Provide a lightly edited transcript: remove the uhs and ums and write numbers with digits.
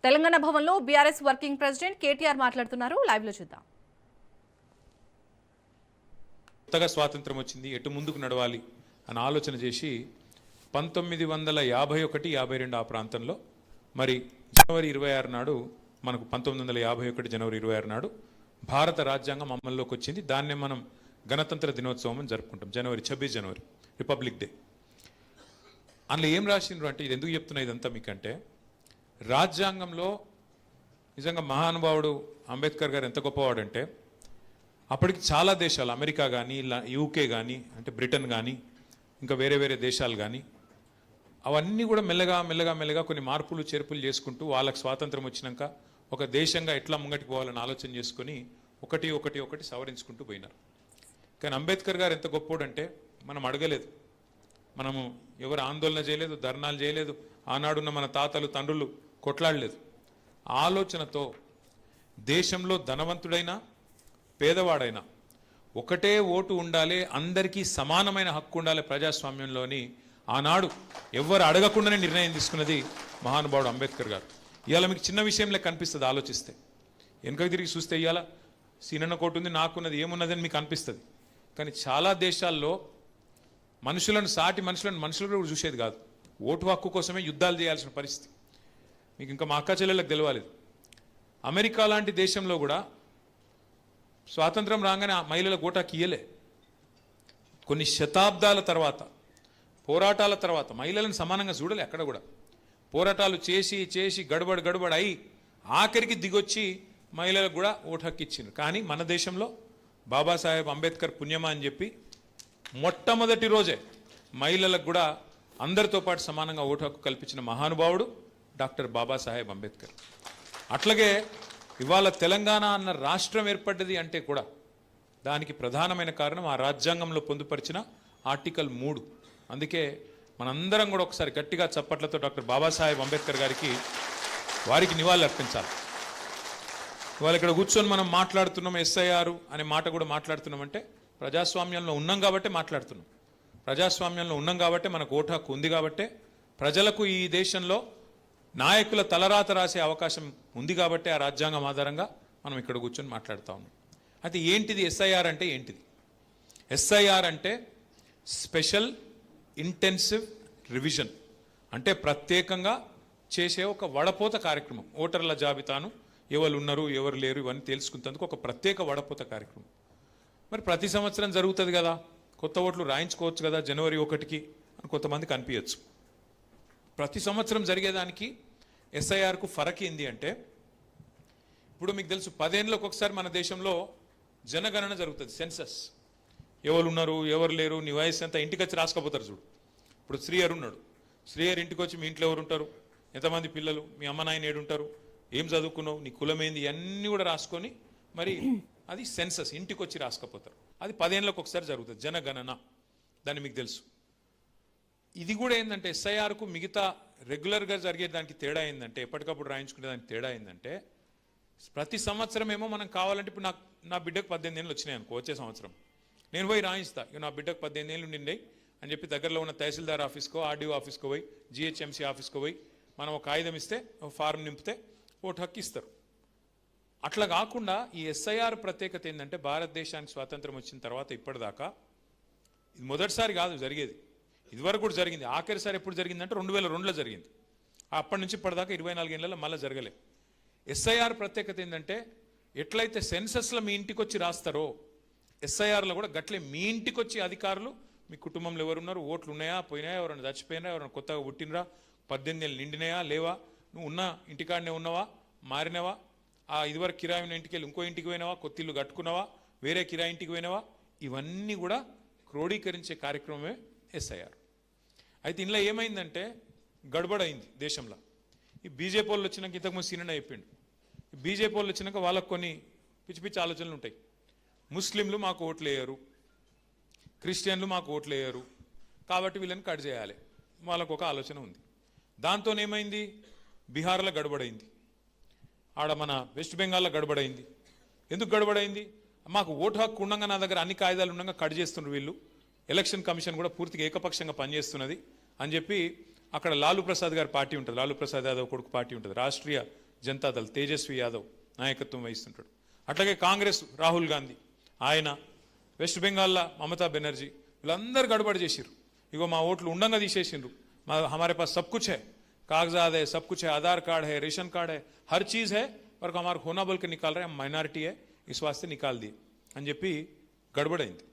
తెలంగాణ భవన్లో BRS working president KTR మాట్లాడుతున్నారు. Live లో చూద్దాం. కొత్తగా స్వాతంత్రం వచ్చింది, ఎటు ముందుకు నడవాలి అని ఆలోచన చేసి 1951-52 ఆ ప్రాంతంలో మరి జనవరి 26 నాడు మనకు 1951 జనవరి 26 నాడు భారత రాజ్యాంగం అమల్లోకి వచ్చింది. దాన్నే మనం గణతంత్ర దినోత్సవం అని జరుపుకుంటాం. 26 జనవరి రిపబ్లిక్ డే. అందులో ఏం రాసిండ్రు అంటే, ఇది ఎందుకు చెప్తున్నా ఇదంతా మీకంటే, రాజ్యాంగంలో నిజంగా మహానుభావుడు అంబేద్కర్ గారు ఎంత గొప్పవాడంటే, అప్పటికి చాలా దేశాలు, అమెరికా కానీ యూకే కానీ అంటే బ్రిటన్ కానీ ఇంకా వేరే వేరే దేశాలు కానీ అవన్నీ కూడా మెల్లగా కొన్ని మార్పులు చేర్పులు చేసుకుంటూ వాళ్ళకి స్వాతంత్రం వచ్చినాక ఒక దేశంగా ఎట్లా ముంగటికి పోవాలని ఆలోచన చేసుకొని ఒకటి సవరించుకుంటూ పోయినారు. కానీ అంబేద్కర్ గారు ఎంత గొప్పోడంటే, మనం అడగలేదు, మనము ఎవరు ఆందోళన చేయలేదు, ధర్నాలు చేయలేదు, ఆనాడున్న మన తాతలు తండ్రులు కొట్లాడలేదు. ఆలోచనతో దేశంలో ధనవంతుడైనా పేదవాడైనా ఒకటే ఓటు ఉండాలి, అందరికీ సమానమైన హక్కు ఉండాలి ప్రజాస్వామ్యంలోని ఆనాడు ఎవరు అడగకుండానే నిర్ణయం తీసుకున్నది మహానుభావుడు అంబేద్కర్ గారు. ఇవాళ మీకు చిన్న విషయంలో కనిపిస్తుంది ఆలోచిస్తే, వెనుకకు తిరిగి చూస్తే ఇవాళ సీనన్న కోటు ఉంది, నాకున్నది ఏమున్నదని మీకు అనిపిస్తుంది. కానీ చాలా దేశాల్లో సాటి మనుషులు కూడా చూసేది కాదు. ఓటు హక్కు కోసమే యుద్ధాలు చేయాల్సిన పరిస్థితి. మీకు ఇంకా మా అక్క చెల్లెళ్ళకి తెలియాలి, అమెరికా లాంటి దేశంలో కూడా స్వాతంత్రం రాగానే ఆ మహిళలకు ఓటు హక్కు ఇయ్యలే. కొన్ని శతాబ్దాల తర్వాత పోరాటాల తర్వాత మహిళలను సమానంగా చూడలే. అక్కడ కూడా పోరాటాలు చేసి గడబడి అయి ఆఖరికి దిగొచ్చి మహిళలకు కూడా ఓటు హక్కు ఇచ్చింది. కానీ మన దేశంలో బాబాసాహెబ్ అంబేద్కర్ పుణ్యమా అని చెప్పి మొట్టమొదటి రోజే మహిళలకు కూడా అందరితో పాటు సమానంగా ఓటు హక్కు కల్పించిన మహానుభావుడు డాక్టర్ బాబాసాహెబ్ అంబేద్కర్. అట్లాగే ఇవాళ తెలంగాణ అన్న రాష్ట్రం ఏర్పడ్డది అంటే కూడా దానికి ప్రధానమైన కారణం ఆ రాజ్యాంగంలో పొందుపరిచిన ఆర్టికల్ 3. అందుకే మనందరం కూడా ఒకసారి గట్టిగా చప్పట్లతో డాక్టర్ బాబాసాహెబ్ అంబేద్కర్ వారికి నివాళులు అర్పించాలి. ఇవాళ ఇక్కడ కూర్చొని మనం మాట్లాడుతున్నాం, ఎస్ఐఆర్ అనే మాట కూడా మాట్లాడుతున్నామంటే ప్రజాస్వామ్యంలో ఉన్నాం కాబట్టే మాట్లాడుతున్నాం. ప్రజాస్వామ్యంలో ఉన్నాం కాబట్టే మనకు ఓటు హక్కు ఉంది కాబట్టే, ప్రజలకు ఈ దేశంలో నాయకుల తలరాత రాసే అవకాశం ఉంది కాబట్టి ఆ రాజ్యాంగం ఆధారంగా మనం ఇక్కడ కూర్చొని మాట్లాడుతూ ఉన్నాం. అయితే ఏంటిది ఎస్ఐఆర్ అంటే ఏంటిది? ఎస్ఐఆర్ అంటే స్పెషల్ ఇంటెన్సివ్ రివిజన్, అంటే ప్రత్యేకంగా చేసే ఒక వడపోత కార్యక్రమం. ఓటర్ల జాబితాను ఎవరు ఉన్నారు ఎవరు లేరు ఇవన్నీ తెలుసుకున్నందుకు ఒక ప్రత్యేక వడపోత కార్యక్రమం. మరి ప్రతి సంవత్సరం జరుగుతుంది కదా, కొత్త ఓట్లు రాయించుకోవచ్చు కదా జనవరి 1కి అని కొంతమందికి అనిపించచ్చు. ప్రతి సంవత్సరం జరిగేదానికి ఎస్ఐఆర్కు ఫరక్ ఏంది అంటే, ఇప్పుడు మీకు తెలుసు 10 ఏళ్ళకి ఒకసారి మన దేశంలో జనగణన జరుగుతుంది, సెన్సస్. ఎవరు ఉన్నారు ఎవరు లేరు, నీ వయసు ఎంత, ఇంటికి వచ్చి రాసుకపోతారు చూడు. ఇప్పుడు శ్రీహర్ ఉన్నాడు, శ్రీహర్ ఇంటికి వచ్చి మీ ఇంట్లో ఎవరు ఉంటారు, ఎంతమంది పిల్లలు, మీ అమ్మ నాయన ఏడుంటారు, ఏం చదువుకున్నావు, నీ కులమేంది, ఇవన్నీ కూడా రాసుకొని మరి అది సెన్సస్ ఇంటికి వచ్చి రాసుకపోతారు. అది 10 ఏళ్ళకి ఒకసారి జరుగుతుంది జనగణన, దాన్ని మీకు తెలుసు. ఇది కూడా ఏంటంటే ఎస్ఐఆర్కు మిగతా రెగ్యులర్గా జరిగే దానికి తేడా ఏంటంటే, ఎప్పటికప్పుడు రాయించుకునే దానికి తేడా ఏంటంటే, ప్రతి సంవత్సరం ఏమో మనం కావాలంటే ఇప్పుడు నా బిడ్డకు 18 ఏళ్ళు వచ్చినాయి అనుకో, వచ్చే సంవత్సరం నేను పోయి రాయిస్తా, ఇక నా బిడ్డకు 18 ఏళ్ళు నిండాయి అని చెప్పి దగ్గరలో ఉన్న తహసీల్దార్ ఆఫీస్కో ఆర్డీఓ ఆఫీస్కో పోయి జిహెచ్ఎంసీ ఆఫీస్కో పోయి మనం ఒక కాగితం ఇస్తే ఒక ఫారం నింపితే ఓటు హక్కు ఇస్తారు. అట్లా కాకుండా ఈ ఎస్ఐఆర్ ప్రత్యేకత ఏంటంటే, భారతదేశానికి స్వాతంత్రం వచ్చిన తర్వాత ఇప్పటిదాకా ఇది మొదటిసారి కాదు జరిగేది, ఇదివరకు కూడా జరిగింది. ఆఖరిసారి ఎప్పుడు జరిగిందంటే 2002లో జరిగింది. అప్పటి నుంచి ఇప్పటిదాకా 24 ఏళ్ళలో మళ్ళీ జరగలే. ఎస్ఐఆర్ ప్రత్యేకత ఏంటంటే, ఎట్లయితే సెన్సస్లో మీ ఇంటికి వచ్చి రాస్తారో ఎస్ఐఆర్లో కూడా గట్లే మీ ఇంటికి వచ్చి అధికారులు మీ కుటుంబంలో ఎవరున్నారు, ఓట్లు ఉన్నాయా పోయినాయా, ఎవరైనా చచ్చిపోయినా, ఎవరైనా కొత్తగా పుట్టినరా, 18 ఏళ్ళు నిండినాయా లేవా, నువ్వు ఉన్న ఇంటికాడనే ఉన్నావా మారినవా, ఆ ఇదివరకు కిరాయి ఉన్న ఇంటికి వెళ్ళి ఇంకో ఇంటికి పోయినావా, కొత్త ఇల్లు కట్టుకున్నావా, వేరే కిరాయి ఇంటికి పోయినావా, ఇవన్నీ కూడా క్రోడీకరించే కార్యక్రమమే ఎస్ఐఆర్. అయితే ఇందులో ఏమైందంటే గడబడైంది దేశంలో. ఈ బీజేపీ వాళ్ళు వచ్చినాక, ఇంతకుముందు సీనన్న చెప్పిండు, ఈ బీజేపీ వాళ్ళు వచ్చినాక వాళ్ళకు కొన్ని పిచ్చి ఆలోచనలు ఉంటాయి. ముస్లింలు మాకు ఓట్లు వేయరు, క్రిస్టియన్లు మాకు ఓట్లు వేయరు, కాబట్టి వీళ్ళని కట్ చేయాలి, వాళ్ళకు ఒక ఆలోచన ఉంది. దాంతో ఏమైంది, బీహార్లో గడబడైంది, ఆడ మన వెస్ట్ బెంగాల్లో గడబడైంది. ఎందుకు గడబడైంది, మాకు ఓటు హక్కు ఉండగా నా దగ్గర అన్ని కాయిదాలు ఉండగా కట్ చేస్తున్నారు వీళ్ళు, ఎలక్షన్ కమిషన్ కూడా పూర్తిగా ఏకపక్షంగా పనిచేస్తున్నది అని చెప్పి అక్కడ లాలూ ప్రసాద్ గారి పార్టీ ఉంటుంది, లాలూ ప్రసాద్ యాదవ్ కొడుకు పార్టీ ఉంటుంది, రాష్ట్రీయ జనతాదళ్ తేజస్వి యాదవ్ నాయకత్వం వహిస్తుంటాడు. అట్లాగే కాంగ్రెస్ రాహుల్ గాంధీ, ఆయన వెస్ట్ బెంగాల్లో మమతా బెనర్జీ, వీళ్ళందరూ గడబడి చేసిర్రు. ఇగో మా ఓట్లు ఉండంగా తీసేసిండ్రు. हमारे पास सब कुछ है, कागजात है, सब कुछ है, आधार कार्ड है, रेशन कार्ड है, हर चीज़ है, पर हमारा होना बोल के निकाल रहे हैं, हम माइनॉरिटी है, इस वास्ते निकाल दिए అని చెప్పి గడబడైంది.